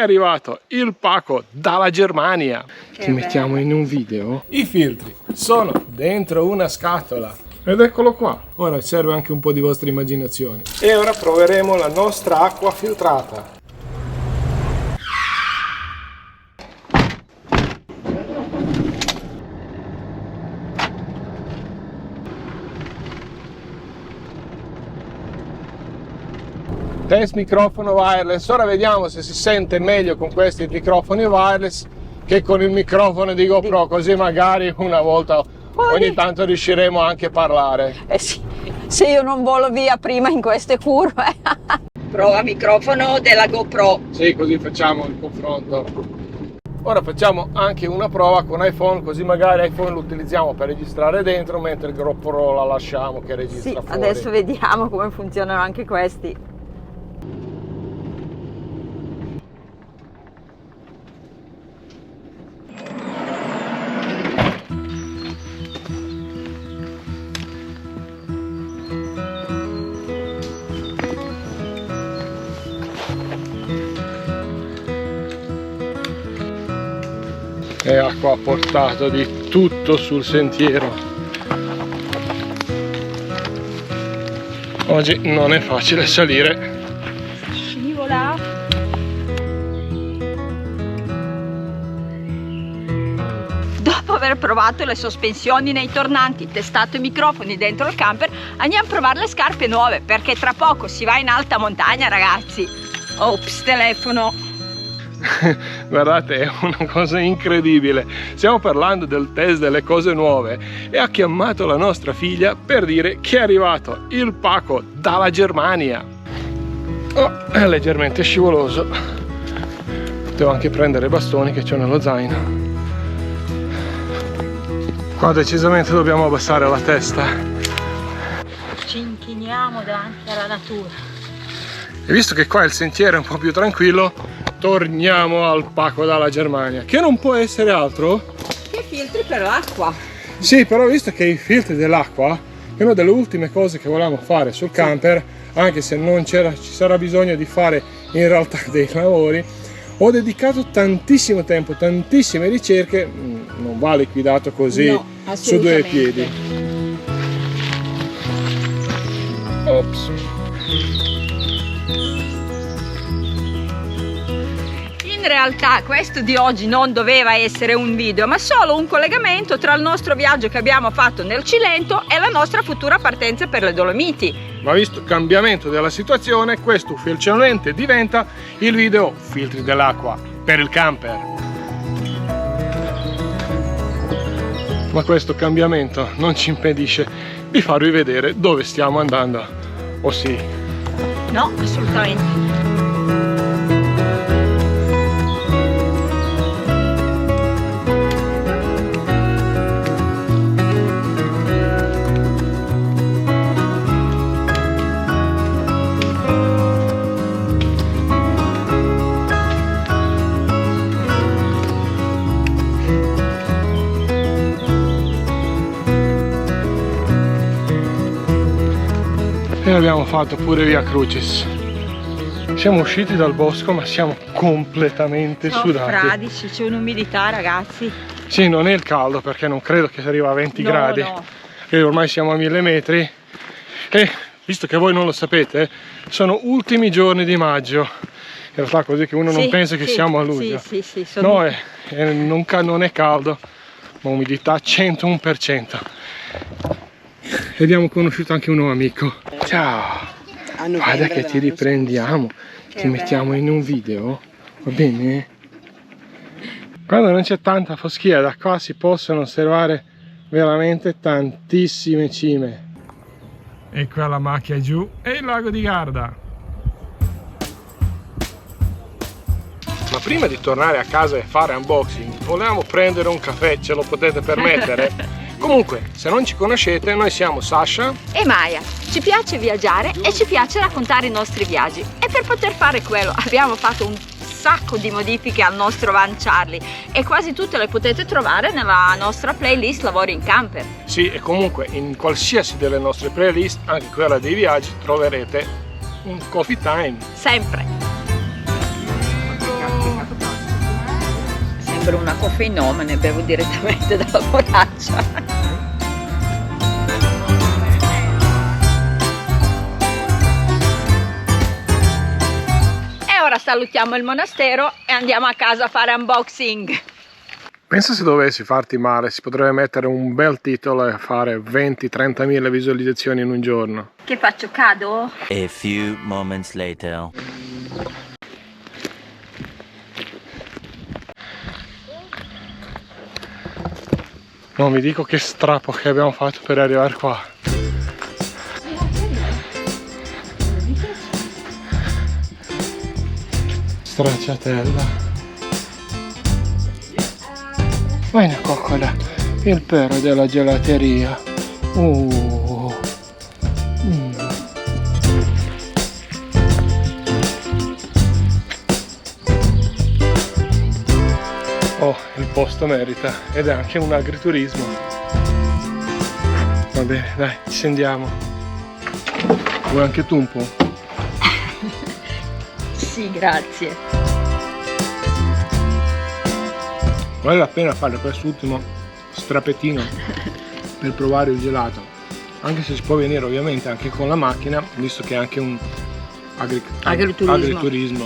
È arrivato il pacco dalla Germania. Ti mettiamo in un video. I filtri sono dentro una scatola. Ed eccolo qua. Ora serve anche un po' di vostra immaginazione. E ora proveremo la nostra acqua filtrata. Test microfono wireless. Ora vediamo se si sente meglio con questi microfoni wireless che con il microfono di GoPro, così magari una volta ogni tanto riusciremo anche a parlare. Sì, se io non volo via prima in queste curve. Prova microfono della GoPro. Sì, così facciamo il confronto. Ora facciamo anche una prova con iPhone, così magari iPhone lo utilizziamo per registrare dentro, mentre il GoPro la lasciamo che registra fuori. Adesso vediamo come funzionano anche questi. E acqua a portato di tutto sul sentiero. Oggi non è facile salire. Scivola. Dopo aver provato le sospensioni nei tornanti, testato i microfoni dentro il camper, andiamo a provare le scarpe nuove, perché tra poco si va in alta montagna, ragazzi. Ops, telefono. Guardate, è una cosa incredibile. Stiamo parlando del test delle cose nuove e ha chiamato la nostra figlia per dire che è arrivato il pacco dalla Germania. Oh, è leggermente scivoloso. Devo anche prendere i bastoni che c'ho nello zaino. Qua decisamente dobbiamo abbassare la testa. Ci inchiniamo davanti alla natura. E visto che qua il sentiero è un po' più tranquillo, torniamo al pacco dalla Germania, che non può essere altro che filtri per l'acqua. Sì, però visto che i filtri dell'acqua è una delle ultime cose che volevamo fare sul camper, anche se non ci sarà bisogno di fare in realtà dei lavori, ho dedicato tantissimo tempo, tantissime ricerche. Non va liquidato così, no, su due piedi. Ops. In realtà questo di oggi non doveva essere un video, ma solo un collegamento tra il nostro viaggio che abbiamo fatto nel Cilento e la nostra futura partenza per le Dolomiti. Ma visto il cambiamento della situazione, questo ufficialmente diventa il video filtri dell'acqua per il camper. Ma questo cambiamento non ci impedisce di farvi vedere dove stiamo andando. O sì? No, assolutamente. E abbiamo fatto pure via Crucis. Siamo usciti dal bosco ma siamo completamente sudati. Fradici, c'è un'umidità, ragazzi. Sì, non è il caldo perché non credo che arriva a 20 gradi. No. E ormai siamo a 1000 metri e visto che voi non lo sapete, sono ultimi giorni di maggio. In realtà così che uno non pensa che siamo a luglio. Sì, No, non è caldo, ma umidità 101%. E abbiamo conosciuto anche un nuovo amico. Ciao! Guarda che ti riprendiamo, ti mettiamo in un video, va bene? Quando non c'è tanta foschia, da qua si possono osservare veramente tantissime cime. E qua la macchia giù e il lago di Garda. Ma prima di tornare a casa e fare unboxing, volevamo prendere un caffè, ce lo potete permettere? Comunque, se non ci conoscete, noi siamo Sasha e Maya. Ci piace viaggiare e ci piace raccontare i nostri viaggi. E per poter fare quello abbiamo fatto un sacco di modifiche al nostro van Charlie e quasi tutte le potete trovare nella nostra playlist Lavori in Camper. Sì, e comunque in qualsiasi delle nostre playlist, anche quella dei viaggi, troverete un coffee time. Sempre. per una caffeinomane, bevo direttamente dalla borraccia. E ora salutiamo il monastero e andiamo a casa a fare unboxing. Pensa se dovessi farti male, si potrebbe mettere un bel titolo e fare 20-30 mila visualizzazioni in un giorno. Che faccio, cado? A few moments later. Non vi dico che strappo che abbiamo fatto per arrivare qua. Stracciatella. Vai una coccola, il perro della gelateria. Oh, il posto merita ed è anche un agriturismo. Va bene, dai, scendiamo. Vuoi anche tu un po'? Sì, grazie. Vale la pena fare quest'ultimo strapettino per provare il gelato, anche se si può venire ovviamente anche con la macchina, visto che è anche un agriturismo.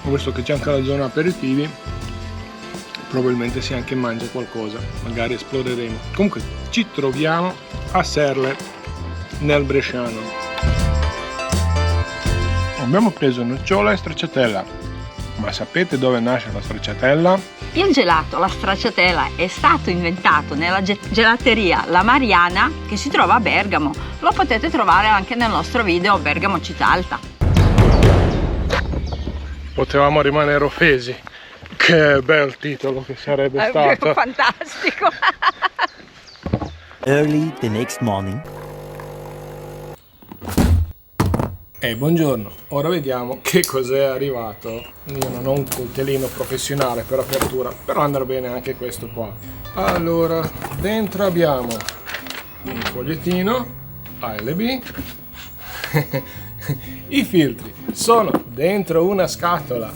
Ho visto che c'è anche la zona aperitivi, probabilmente si anche mangia qualcosa, magari esploreremo. Comunque ci troviamo a Serle, nel Bresciano. Abbiamo preso nocciola e stracciatella. Ma sapete dove nasce la stracciatella? Il gelato, la stracciatella, è stato inventato nella gelateria La Mariana, che si trova a Bergamo. Lo potete trovare anche nel nostro video Bergamo Città Alta. Potevamo rimanere offesi. Che bel titolo che sarebbe stato. Fantastico. Early the next morning. Buongiorno, ora vediamo che cos'è arrivato. Io non ho un coltellino professionale per apertura, però andrà bene anche questo qua. Allora, dentro abbiamo un fogliettino ALB. I filtri sono dentro una scatola.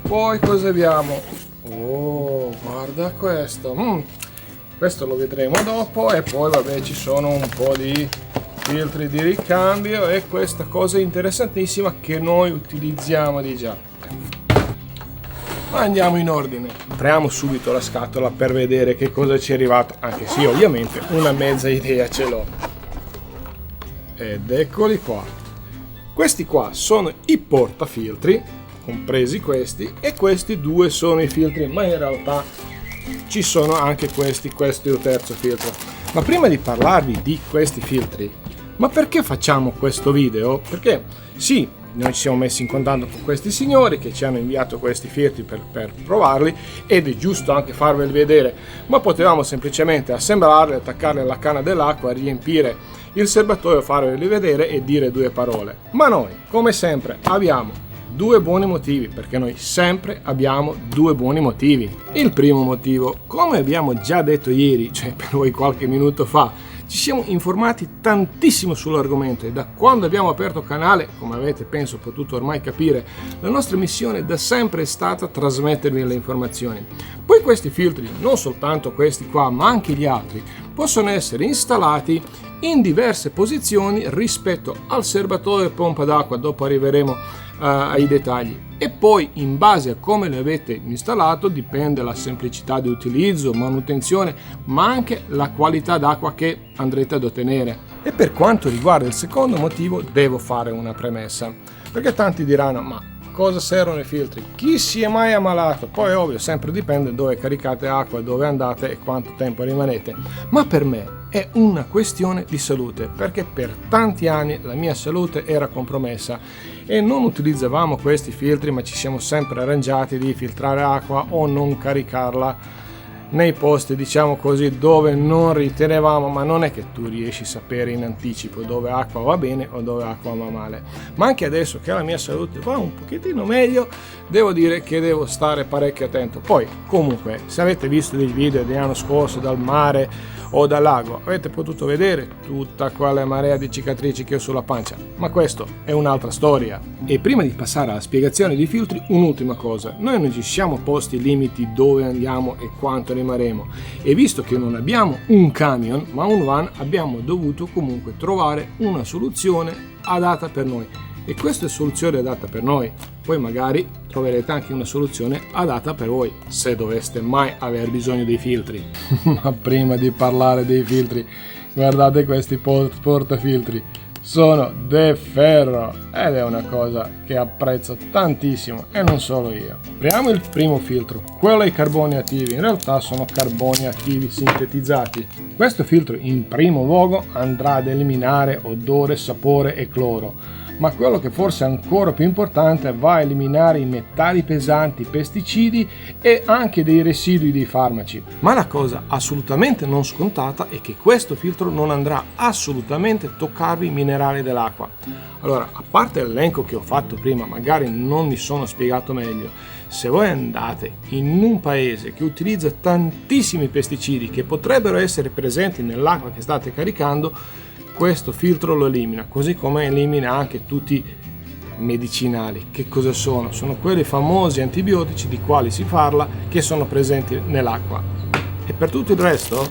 Poi cosa abbiamo? Oh, guarda questo. Questo lo vedremo dopo. E poi vabbè, ci sono un po' di filtri di ricambio e questa cosa interessantissima che noi utilizziamo di già. Ma andiamo in ordine. Apriamo subito la scatola per vedere che cosa ci è arrivato, anche se ovviamente una mezza idea ce l'ho. Ed eccoli qua. Questi qua sono i portafiltri, compresi questi, e questi due sono i filtri, ma in realtà ci sono anche questi, questo è il terzo filtro. Ma prima di parlarvi di questi filtri, ma perché facciamo questo video? Perché sì, noi ci siamo messi in contatto con questi signori che ci hanno inviato questi filtri per provarli ed è giusto anche farveli vedere, ma potevamo semplicemente assemblarli, attaccarli alla canna dell'acqua, riempire il serbatoio, farveli vedere e dire due parole. Ma noi, come sempre, abbiamo due buoni motivi, perché noi sempre abbiamo due buoni motivi. Il primo motivo, come abbiamo già detto ieri, cioè per voi qualche minuto fa, ci siamo informati tantissimo sull'argomento e da quando abbiamo aperto il canale, come avete penso potuto ormai capire, la nostra missione da sempre è stata trasmettervi le informazioni. Poi questi filtri, non soltanto questi qua, ma anche gli altri, possono essere installati in diverse posizioni rispetto al serbatoio e pompa d'acqua, dopo arriveremo ai dettagli, e poi in base a come le avete installato dipende la semplicità di utilizzo, manutenzione, ma anche la qualità d'acqua che andrete ad ottenere. E per quanto riguarda il secondo motivo devo fare una premessa, perché tanti diranno: ma cosa servono i filtri? Chi si è mai ammalato? Poi ovvio, sempre dipende dove caricate acqua, dove andate e quanto tempo rimanete, ma per me è una questione di salute, perché per tanti anni la mia salute era compromessa e non utilizzavamo questi filtri, ma ci siamo sempre arrangiati di filtrare acqua o non caricarla nei posti, diciamo così, dove non ritenevamo, ma non è che tu riesci a sapere in anticipo dove acqua va bene o dove acqua va male. Ma anche adesso che la mia salute va un pochettino meglio, devo dire che devo stare parecchio attento. Poi comunque, se avete visto dei video dell'anno scorso dal mare o dal lago, avete potuto vedere tutta quella marea di cicatrici che ho sulla pancia, ma questo è un'altra storia. E prima di passare alla spiegazione dei filtri, un'ultima cosa: noi non ci siamo posti limiti dove andiamo e quanto rimarremo, e visto che non abbiamo un camion ma un van, abbiamo dovuto comunque trovare una soluzione adatta per noi. E questa soluzione è adatta per noi, poi magari troverete anche una soluzione adatta per voi, se doveste mai aver bisogno dei filtri. Ma prima di parlare dei filtri, guardate questi portafiltri, sono de ferro ed è una cosa che apprezzo tantissimo, e non solo io. Apriamo il primo filtro, quello ai carboni attivi. In realtà sono carboni attivi sintetizzati. Questo filtro in primo luogo andrà ad eliminare odore, sapore e cloro, ma quello che forse è ancora più importante, va a eliminare i metalli pesanti, pesticidi e anche dei residui dei farmaci. Ma la cosa assolutamente non scontata è che questo filtro non andrà assolutamente a toccarvi i minerali dell'acqua. Allora, a parte l'elenco che ho fatto prima, magari non mi sono spiegato meglio, se voi andate in un paese che utilizza tantissimi pesticidi che potrebbero essere presenti nell'acqua che state caricando, questo filtro lo elimina, così come elimina anche tutti i medicinali. Che cosa sono? Sono quelli famosi antibiotici di quali si parla, che sono presenti nell'acqua. E per tutto il resto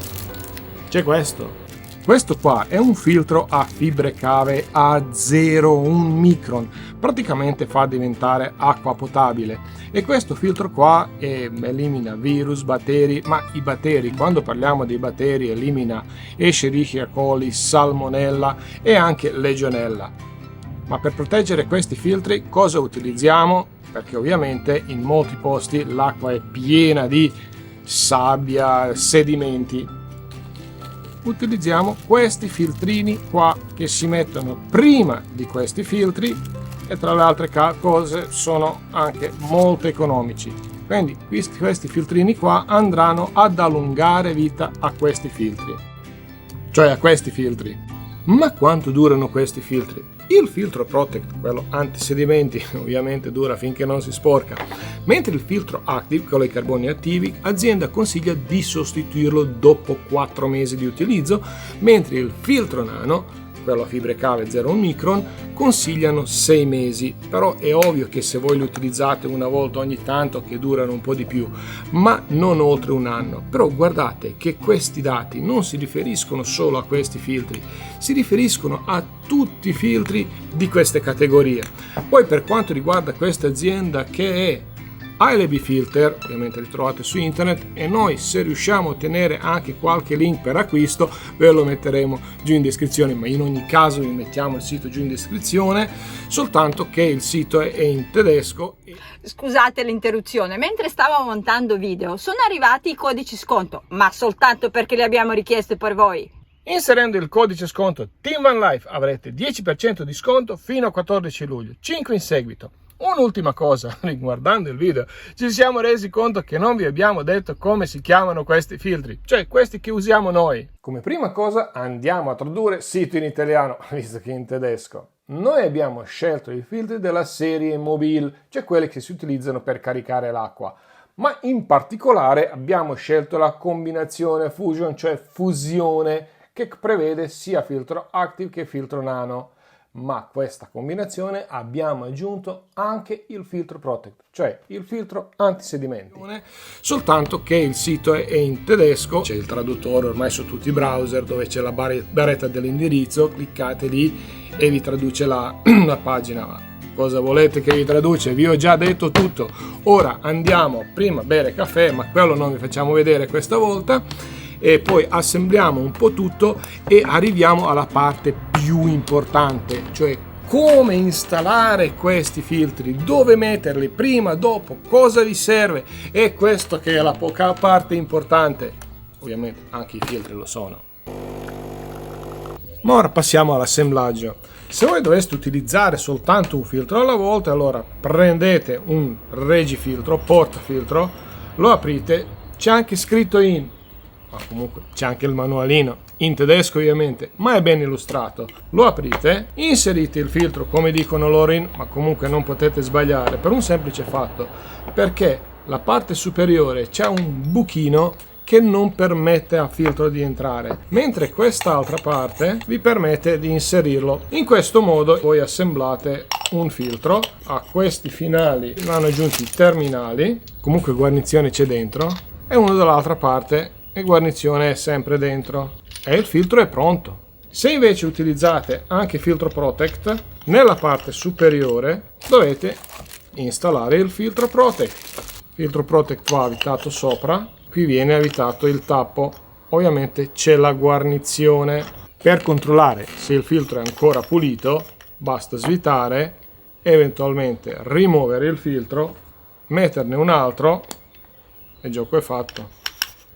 c'è questo. Questo qua è un filtro a fibre cave a 0,1 micron, praticamente fa diventare acqua potabile. E questo filtro qua elimina virus, batteri, ma i batteri, quando parliamo di batteri, elimina Escherichia coli, Salmonella e anche Legionella. Ma per proteggere questi filtri cosa utilizziamo? Perché ovviamente in molti posti l'acqua è piena di sabbia, sedimenti. Utilizziamo questi filtrini qua che si mettono prima di questi filtri, e tra le altre cose sono anche molto economici. Quindi questi filtrini qua andranno ad allungare vita a questi filtri, cioè a questi filtri. Ma quanto durano questi filtri? Il filtro Protect, quello antisedimenti, ovviamente dura finché non si sporca, mentre il filtro Active, quello ai carboni attivi, l'azienda consiglia di sostituirlo dopo 4 mesi di utilizzo, mentre il filtro Nano, quello a fibre cave 0,1 micron, consigliano 6 mesi. Però è ovvio che se voi li utilizzate una volta ogni tanto che durano un po' di più, ma non oltre un anno. Però guardate che questi dati non si riferiscono solo a questi filtri, si riferiscono a tutti i filtri di queste categorie. Poi per quanto riguarda questa azienda che è ILB Filter, ovviamente li trovate su internet, e noi, se riusciamo a ottenere anche qualche link per acquisto, ve lo metteremo giù in descrizione, ma in ogni caso vi mettiamo il sito giù in descrizione, soltanto che il sito è in tedesco. Scusate l'interruzione, mentre stavo montando video sono arrivati i codici sconto, ma soltanto perché li abbiamo richiesti per voi. Inserendo il codice sconto TeamVanLife avrete 10% di sconto fino a 14 luglio, 5 in seguito. Un'ultima cosa, riguardando il video, ci siamo resi conto che non vi abbiamo detto come si chiamano questi filtri, cioè questi che usiamo noi. Come prima cosa andiamo a tradurre sito in italiano, visto che è in tedesco. Noi abbiamo scelto i filtri della serie Mobile, cioè quelli che si utilizzano per caricare l'acqua, ma in particolare abbiamo scelto la combinazione Fusion, cioè fusione, che prevede sia filtro Active che filtro Nano. Ma questa combinazione abbiamo aggiunto anche il filtro Protect, cioè il filtro antisedimenti. Soltanto che il sito è in tedesco, c'è il traduttore ormai su tutti i browser, dove c'è la barretta dell'indirizzo, cliccate lì e vi traduce la pagina. Ma cosa volete che vi traduce? Vi ho già detto tutto. Ora andiamo prima a bere caffè, ma quello non vi facciamo vedere questa volta, e poi assembliamo un po' tutto e arriviamo alla parte più importante, cioè come installare questi filtri, dove metterli, prima, dopo, cosa vi serve, e questo che è la poca parte importante. Ovviamente anche i filtri lo sono. Ma ora passiamo all'assemblaggio. Se voi doveste utilizzare soltanto un filtro alla volta, allora prendete un regifiltro, portafiltro, lo aprite c'è anche scritto ma comunque c'è anche il manualino, in tedesco ovviamente, ma è ben illustrato. Lo aprite, inserite il filtro come dicono loro ma comunque non potete sbagliare per un semplice fatto, perché la parte superiore c'è un buchino che non permette al filtro di entrare, mentre quest'altra parte vi permette di inserirlo. In questo modo voi assemblate un filtro, a questi finali vanno aggiunti i terminali, comunque guarnizione c'è dentro, e uno dall'altra parte e guarnizione è sempre dentro, e il filtro è pronto. Se invece utilizzate anche filtro Protect, nella parte superiore dovete installare il filtro Protect. Filtro Protect va avvitato sopra, qui viene avvitato il tappo, ovviamente c'è la guarnizione. Per controllare se il filtro è ancora pulito basta svitare, eventualmente rimuovere il filtro, metterne un altro e il gioco è fatto.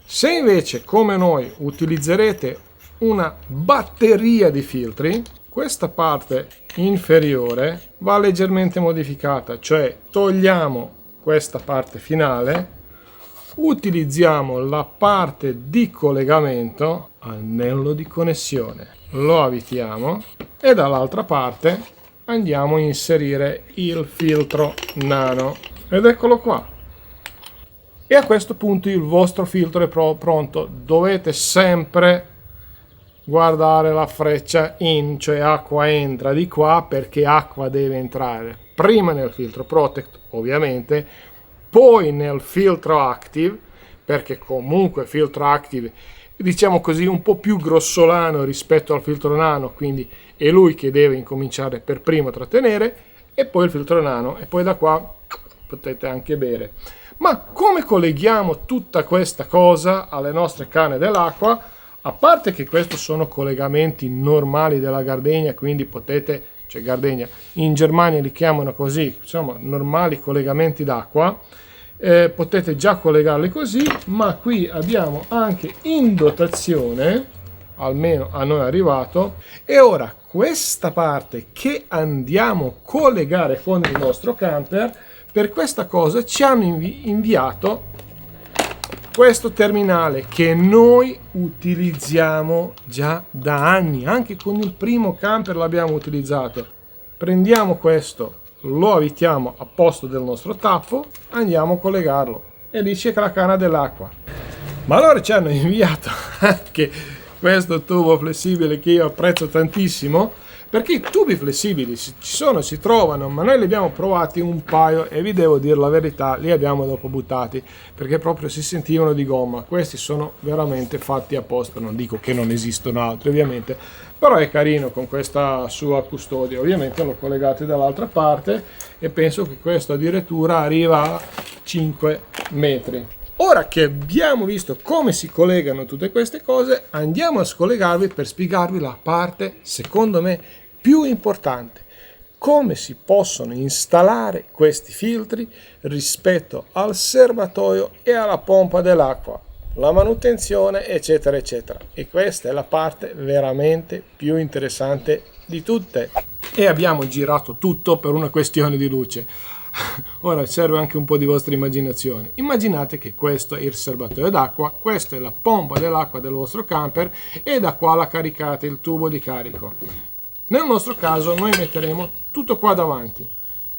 Se invece come noi utilizzerete una batteria di filtri, questa parte inferiore va leggermente modificata, cioè togliamo questa parte finale, utilizziamo la parte di collegamento, anello di connessione, lo avvitiamo e dall'altra parte andiamo a inserire il filtro nano ed eccolo qua. E a questo punto il vostro filtro è pronto. Dovete sempre guardare la freccia cioè acqua entra di qua, perché acqua deve entrare prima nel filtro Protect ovviamente, poi nel filtro Active, perché comunque filtro Active diciamo così un po' più grossolano rispetto al filtro nano, quindi è lui che deve incominciare per primo a trattenere, e poi il filtro nano, e poi da qua potete anche bere. Ma come colleghiamo tutta questa cosa alle nostre canne dell'acqua? A parte che questi sono collegamenti normali della gardenia, quindi potete, cioè gardenia, in Germania li chiamano così, insomma normali collegamenti d'acqua, potete già collegarli così, ma qui abbiamo anche in dotazione, almeno a noi è arrivato, e ora questa parte che andiamo a collegare con il nostro camper, per questa cosa ci hanno inviato questo terminale che noi utilizziamo già da anni, anche con il primo camper l'abbiamo utilizzato. Prendiamo questo, lo avvitiamo a posto del nostro tappo, andiamo a collegarlo e lì c'è la canna dell'acqua. Ma allora ci hanno inviato anche questo tubo flessibile che io apprezzo tantissimo, perché i tubi flessibili si trovano, ma noi li abbiamo provati un paio e vi devo dire la verità, li abbiamo dopo buttati perché proprio si sentivano di gomma. Questi sono veramente fatti apposta, non dico che non esistono altri ovviamente, però è carino con questa sua custodia. Ovviamente l'ho collegato dall'altra parte e penso che questo addirittura arriva a 5 metri. Ora che abbiamo visto come si collegano tutte queste cose, andiamo a scollegarvi per spiegarvi la parte, secondo me, più importante. Come si possono installare questi filtri rispetto al serbatoio e alla pompa dell'acqua, la manutenzione, eccetera, eccetera. E questa è la parte veramente più interessante di tutte. E abbiamo girato tutto per una questione di luce. Ora serve anche un po' di vostra immaginazione. Immaginate che questo è il serbatoio d'acqua, questa è la pompa dell'acqua del vostro camper e da qua la caricate, il tubo di carico. Nel nostro caso noi metteremo tutto qua davanti,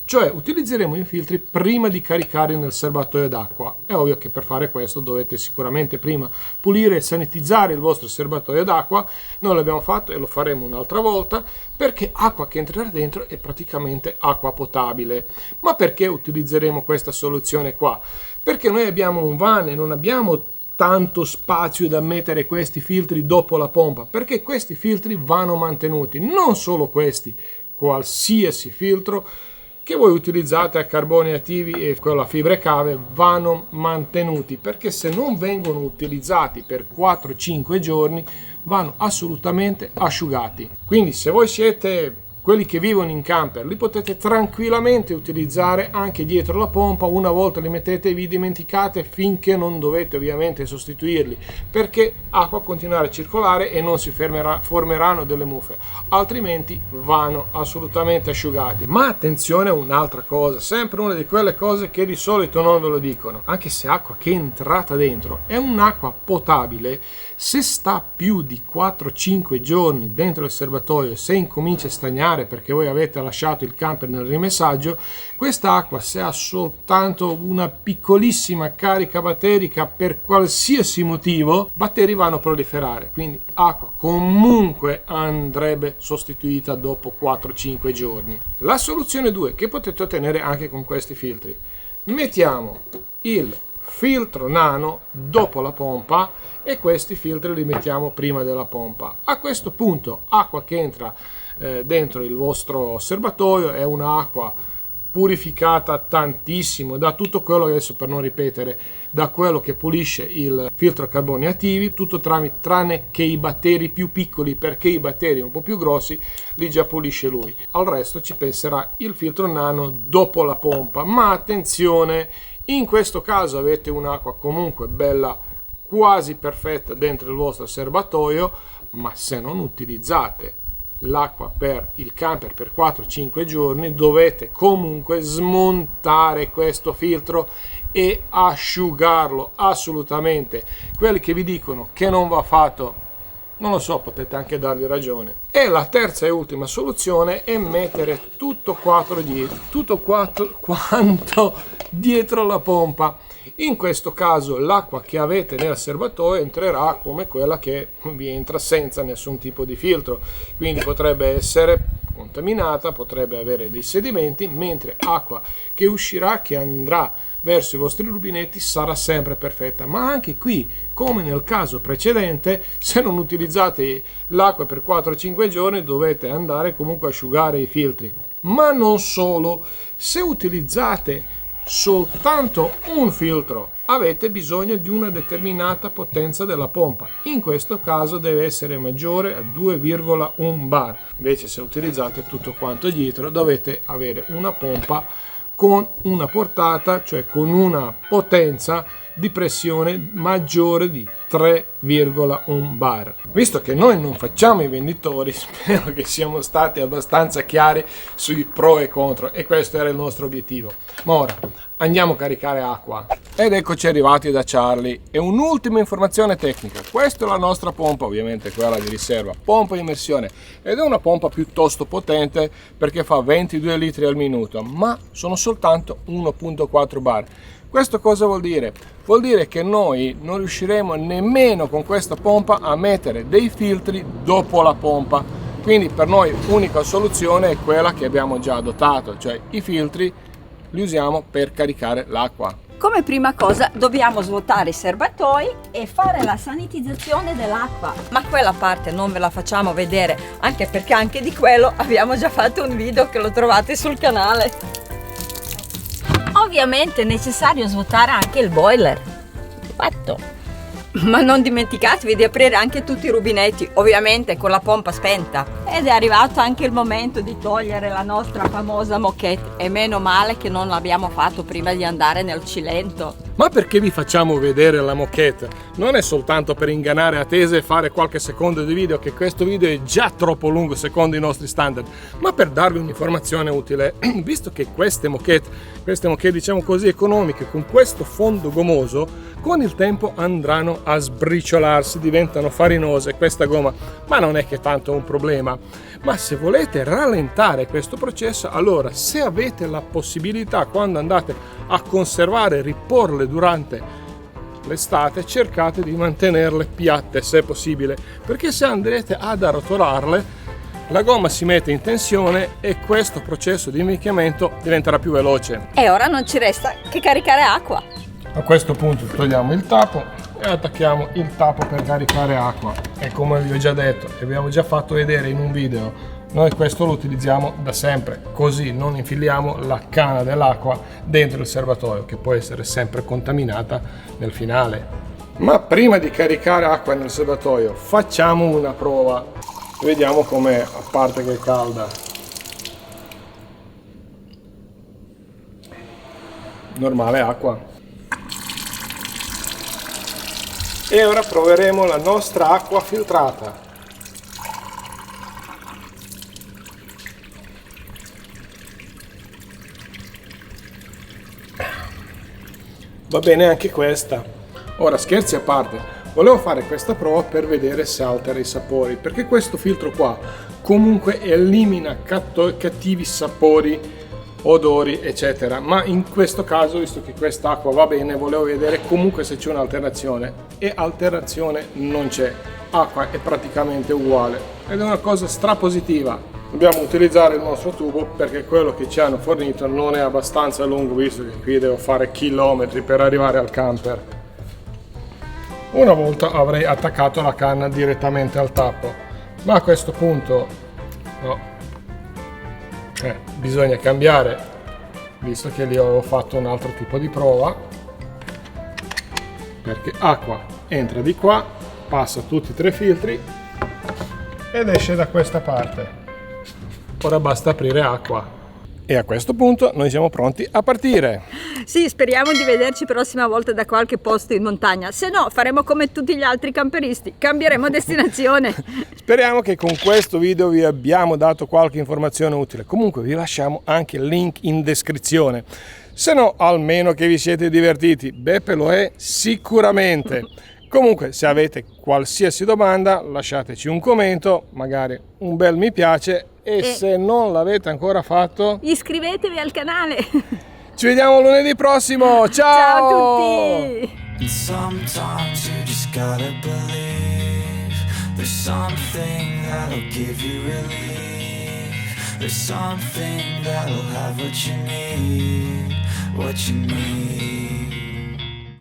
cioè utilizzeremo i filtri prima di caricare nel serbatoio d'acqua. È ovvio che per fare questo dovete sicuramente prima pulire e sanitizzare il vostro serbatoio d'acqua. Noi l'abbiamo fatto e lo faremo un'altra volta, perché acqua che entrerà dentro è praticamente acqua potabile. Ma perché utilizzeremo questa soluzione qua? Perché noi abbiamo un van e non abbiamo tanto spazio da mettere questi filtri dopo la pompa, perché questi filtri vanno mantenuti, non solo questi, qualsiasi filtro che voi utilizzate a carboni attivi e con la fibra cave vanno mantenuti, perché se non vengono utilizzati per 4-5 giorni vanno assolutamente asciugati. Quindi se voi siete quelli che vivono in camper li potete tranquillamente utilizzare anche dietro la pompa. Una volta li mettete vi dimenticate finché non dovete ovviamente sostituirli, perché acqua continuerà a circolare e non si formeranno delle muffe, altrimenti vanno assolutamente asciugati. Ma attenzione a un'altra cosa, sempre una di quelle cose che di solito non ve lo dicono: anche se acqua che è entrata dentro è un'acqua potabile, se sta più di 4-5 giorni dentro il serbatoio, se incomincia a stagnare perché voi avete lasciato il camper nel rimessaggio, questa acqua, se ha soltanto una piccolissima carica batterica per qualsiasi motivo, batteri vanno a proliferare, quindi acqua comunque andrebbe sostituita dopo 4-5 giorni. La soluzione 2 che potete ottenere anche con questi filtri: mettiamo il filtro nano dopo la pompa e questi filtri li mettiamo prima della pompa. A questo punto acqua che entra dentro il vostro serbatoio è un'acqua purificata tantissimo da tutto quello, adesso per non ripetere, da quello che pulisce il filtro a carboni attivi, tutto tranne che i batteri più piccoli, perché i batteri un po' più grossi li già pulisce lui. Al resto ci penserà il filtro nano dopo la pompa. Ma attenzione, in questo caso avete un'acqua comunque bella, quasi perfetta dentro il vostro serbatoio, ma se non utilizzate l'acqua per il camper per 4-5 giorni dovete comunque smontare questo filtro e asciugarlo assolutamente. Quelli che vi dicono che non va fatto, non lo so, potete anche dargli ragione. E la terza e ultima soluzione è mettere tutto quanto dietro la pompa. In questo caso l'acqua che avete nel serbatoio entrerà come quella che vi entra senza nessun tipo di filtro, quindi potrebbe essere contaminata, potrebbe avere dei sedimenti, mentre acqua che uscirà, che andrà verso i vostri rubinetti, sarà sempre perfetta. Ma anche qui, come nel caso precedente, se non utilizzate l'acqua per 4-5 giorni dovete andare comunque a asciugare i filtri. Ma non solo, se utilizzate soltanto un filtro avete bisogno di una determinata potenza della pompa. In questo caso deve essere maggiore a 2,1 bar. Invece se utilizzate tutto quanto dietro dovete avere una pompa con una portata, cioè con una potenza di pressione maggiore di 3,1 bar. Visto che noi non facciamo i venditori, spero che siamo stati abbastanza chiari sui pro e contro, e questo era il nostro obiettivo. Ma ora andiamo a caricare acqua. Ed eccoci arrivati da Charlie. E un'ultima informazione tecnica: questa è la nostra pompa, ovviamente quella di riserva, pompa immersione, ed è una pompa piuttosto potente perché fa 22 litri al minuto, ma sono soltanto 1,4 bar. Questo cosa vuol dire? Vuol dire che noi non riusciremo nemmeno con questa pompa a mettere dei filtri dopo la pompa. Quindi per noi l'unica soluzione è quella che abbiamo già adottato, cioè i filtri li usiamo per caricare l'acqua. Come prima cosa dobbiamo svuotare i serbatoi e fare la sanitizzazione dell'acqua, ma quella parte non ve la facciamo vedere, anche perché anche di quello abbiamo già fatto un video che lo trovate sul canale. Ovviamente è necessario svuotare anche il boiler, fatto. Ma non dimenticatevi di aprire anche tutti i rubinetti, ovviamente con la pompa spenta. Ed è arrivato anche il momento di togliere la nostra famosa moquette, e meno male che non l'abbiamo fatto prima di andare nel Cilento. Ma perché vi facciamo vedere la moquette? Non è soltanto per ingannare Atese e fare qualche secondo di video, che questo video è già troppo lungo secondo i nostri standard, ma per darvi un'informazione utile, visto che queste moquette diciamo così economiche, con questo fondo gommoso, con il tempo andranno a sbriciolarsi, diventano farinose questa gomma, ma non è che tanto un problema. Ma se volete rallentare questo processo, allora se avete la possibilità, quando andate a conservare e riporle durante l'estate, cercate di mantenerle piatte se possibile, perché se andrete ad arrotolarle la gomma si mette in tensione e questo processo di invecchiamento diventerà più veloce. E ora non ci resta che caricare acqua. A questo punto togliamo il tappo e attacchiamo il tappo per caricare acqua. E come vi ho già detto e abbiamo già fatto vedere in un video, noi questo lo utilizziamo da sempre, così non infiliamo la canna dell'acqua dentro il serbatoio, che può essere sempre contaminata nel finale. Ma prima di caricare acqua nel serbatoio facciamo una prova, vediamo com'è, a parte che è calda. normale acqua. E ora proveremo la nostra acqua filtrata. Va bene anche questa. Ora, scherzi a parte, volevo fare questa prova per vedere se altera i sapori, perché questo filtro qua comunque elimina cattivi sapori, odori eccetera, ma in questo caso, visto che quest'acqua va bene, volevo vedere comunque se c'è un'alterazione, e alterazione non c'è, acqua è praticamente uguale ed è una cosa strapositiva. Dobbiamo utilizzare il nostro tubo perché quello che ci hanno fornito non è abbastanza lungo, visto che qui devo fare chilometri per arrivare al camper. Una volta avrei attaccato la canna direttamente al tappo, ma a questo punto no. Bisogna cambiare, visto che lì avevo fatto un altro tipo di prova, perché acqua entra di qua, passa tutti e 3 filtri ed esce da questa parte. Ora basta aprire acqua e a questo punto noi siamo pronti a partire. Sì, speriamo di vederci prossima volta da qualche posto in montagna, se no faremo come tutti gli altri camperisti, cambieremo destinazione. Speriamo che con questo video vi abbiamo dato qualche informazione utile. Comunque vi lasciamo anche il link in descrizione, se no almeno che vi siete divertiti. Beppe lo è sicuramente. Comunque, se avete qualsiasi domanda lasciateci un commento, magari un bel mi piace, e se non l'avete ancora fatto iscrivetevi al canale. Ci vediamo lunedì prossimo, ciao! Ciao a tutti! Sometimes you just gotta believe there's something that'll give you relief. There's something that'll have what you need, what you need.